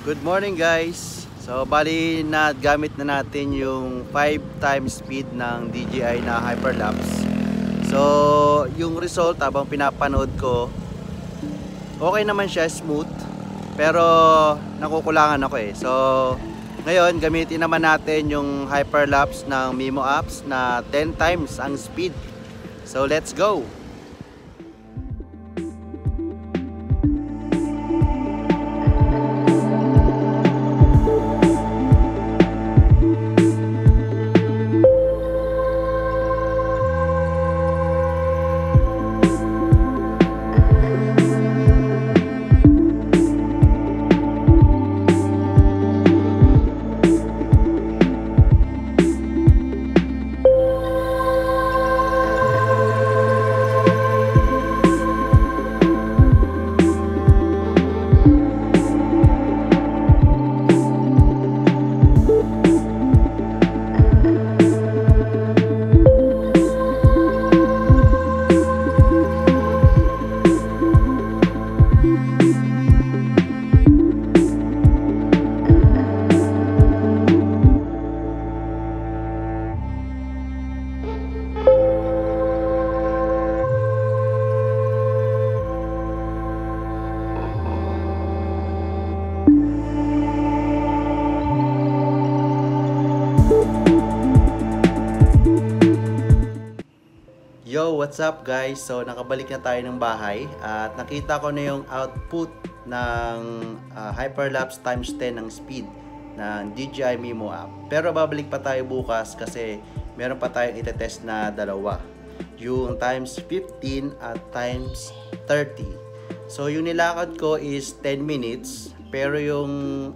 Good morning guys. So bali na gamit na natin yung 5 times speed ng DJI na Hyperlapse. So yung result habang pinapanood ko, okay naman siya, smooth. Pero nakukulangan ako eh. So ngayon gamitin naman natin yung Hyperlapse ng Mimo apps na 10 times ang speed. So let's go. Yo, what's up guys? So nakabalik na tayo ng bahay at nakita ko na yung output ng Hyperlapse times 10 ng speed ng DJI Mimo app. Pero babalik pa tayo bukas kasi meron pa tayong itetest na dalawa. Yung times 15 at times 30. So yung nilakad ko is 10 minutes pero yung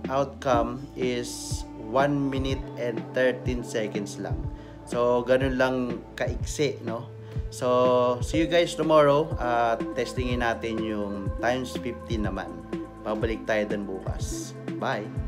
outcome is 1 minute and 13 seconds lang. So ganun lang kaiksi, no? So, see you guys tomorrow at testingin natin yung times 15 naman. Pabalik tayo dun bukas. Bye!